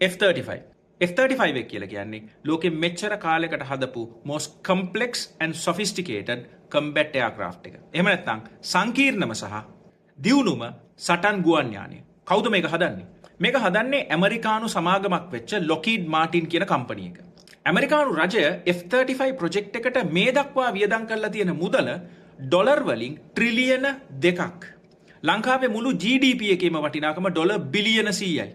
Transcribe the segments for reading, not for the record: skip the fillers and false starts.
F-35. F-35 එක කියලා කියන්නේ ලෝකෙ මෙච්චර කාලයකට හදපු most complex and sophisticated combat aircraft එක. එහෙම නැත්නම් සංකීර්ණම සහ දියුණුම සටන් ගුවන් යානය. කවුද මේක හදන්නේ? මේක හදන්නේ ඇමරිකානු සමාගමක් වෙච්ච Lockheed Martin කියන කම්පැනි එක. ඇමරිකානු රජය F-35 ප්‍රොජෙක්ට් එකට මේ දක්වා වියදම් කරලා තියෙන මුදල ඩොලර් වලින් ට්‍රිලියන 2ක්. ලංකාවේ මුළු GDP එකේම වටිනාකම ඩොලර් බිලියන 100යි.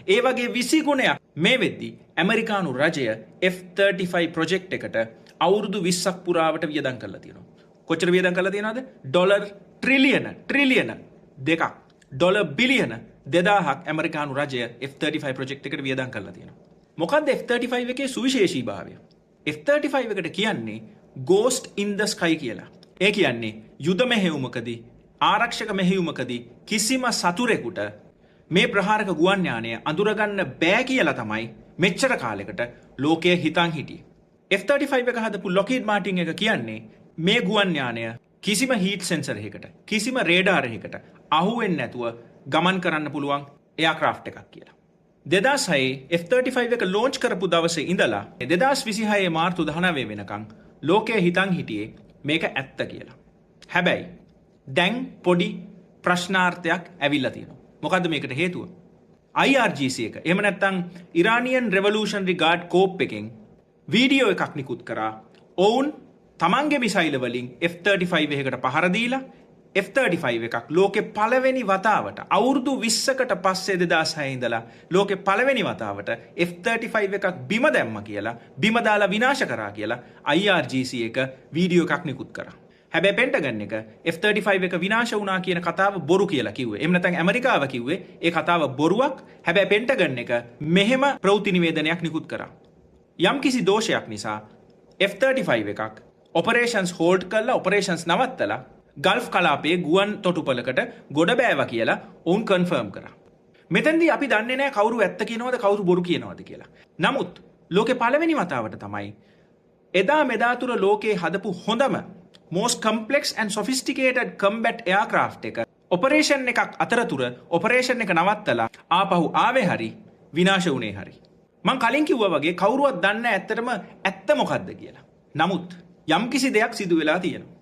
ඒ වගේ 20 ගුණයක් මේ වෙද්දි ඇමරිකානු රජය F-35 ප්‍රොජෙක්ට් එකට අවුරුදු 20ක් පුරාවට වියදම් කරලා තියෙනවා. කොච්චර වියදම් කරලා තියෙනවද? ඩොලර් ට්‍රිලියන 2ක්. ඩොලර් බිලියන 2000ක් ඇමරිකානු රජය F-35 ප්‍රොජෙක්ට් එකට වියදම් කරලා තියෙනවා. මොකද්ද F-35 එකේ සුවිශේෂීභාවය? F-35 එකට කියන්නේ Ghost in the Sky කියලා. ඒ කියන්නේ යුද මෙහෙයුමකදී ආරක්ෂක මෙහෙයුමකදී කිසිම සතුරෙකුට මේ ප්‍රහාරක ගුවන් යානය අඳුරගන්න බෑ කියලා තමයි මෙච්චර කාලෙකට ලෝකයේ හිතන් හිටියේ. F-35 එක හදපු Lockheed Martin එක කියන්නේ මේ ගුවන් යානය කිසිම හීට් සෙන්සර් එකකට කිසිම රේඩාර් එකකට අහු වෙන්නේ නැතුව ගමන් කරන්න පුළුවන් එයාක්‍රාෆ්ට් එකක් කියලා. 2006 F-35 එක ලෝන්ච් කරපු දවසේ ඉඳලා 2026 මාර්තු 19 වෙනකන් ලෝකයේ හිතන් හිටියේ මේක ඇත්ත කියලා. හැබැයි දැන් පොඩි ප්‍රශ්නාර්ථයක් ඇවිල්ලා තියෙනවා. මොකද්ද මේකට හේතුව? IRGC එක එහෙම නැත්නම් ඉරානියන් රෙවොලූෂනරි ගාඩ් කෝප් එකෙන් වීඩියෝ එකක් නිකුත් කරා. ඔවුන් තමන්ගේ මිසයිල් වලින් F-35 එකකට පහර දීලා F-35 එකක් ලෝකේ පළවෙනි වතාවට අවුරුදු 20කට පස්සේ 2006 ඉඳලා ලෝකේ පළවෙනි වතාවට F-35 එකක් බිම දැම්මා කියලා බිම දාලා විනාශ කරා කියලා IRGC එක වීඩියෝ එකක් නිකුත් කරා. හැබැයි පෙන්ටගන් එක F-35 එක විනාශ වුණා කියන කතාව බොරු කියලා කිව්වේ. එහෙම නැත්නම් ඇමරිකාව කිව්වේ ඒ කතාව බොරුවක්. හැබැයි පෙන්ටගන් එක මෙහෙම ප්‍රතිනිවේදනයක් නිකුත් කරා. යම්කිසි දෝෂයක් නිසා F-35 එකක් ඔපරේෂන්ස් හෝල්ඩ් කරලා ඔපරේෂන්ස් නවත්තලා ගල්ෆ් කලාපයේ ගුවන් තොටුපළකට ගොඩ බෑවා කියලා ඔවුන් කන්ෆර්ම් කරා. මෙතෙන්දී අපි දන්නේ නැහැ කවුරු ඇත්ත කියනවද කවුරු බොරු කියනවද කියලා. නමුත් ලෝකේ පළවෙනි වතාවට තමයි එදා මෙදා තුර ලෝකේ හදපු හොඳම most complex and sophisticated combat aircraft එක ඔපරේෂන් එකක් අතරතුර ඔපරේෂන් එක නවත්තලා ආපහු ආවේ හරි විනාශ වුණේ හරි. මං කලින් කිව්වා වගේ කවුරුවත් දන්නේ නැහැ ඇත්තටම ඇත්ත මොකද්ද කියලා. නමුත් යම්කිසි දෙයක් සිදු වෙලා තියෙනවා.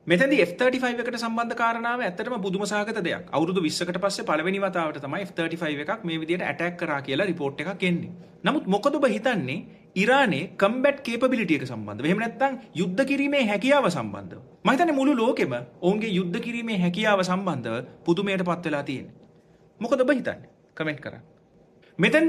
මෙතෙන්දී F-35 එකට සම්බන්ධ කාරණාව ඇත්තටම පුදුම සහගත දෙයක්. අවුරුදු 20කට පස්සේ පළවෙනි වතාවට තමයි F-35 එකක් මේ විදිහට ඇටැක් කරා කියලා රිපෝට් එකක් එන්නේ. නමුත් මොකද ඔබ හිතන්නේ ඉරානයේ කම්බැට් කේපබිලිටි එක සම්බන්ධව? එහෙම නැත්නම් යුද්ධ කිරීමේ හැකියාව සම්බන්ධව? මම හිතන්නේ මුළු ලෝකෙම ඔවුන්ගේ යුද්ධ කිරීමේ හැකියාව සම්බන්ධව පුදුමයටපත් වෙලා තියෙන්නේ. මොකද ඔබ හිතන්නේ? කමෙන්ට් කරන්න. මෙතෙන්දී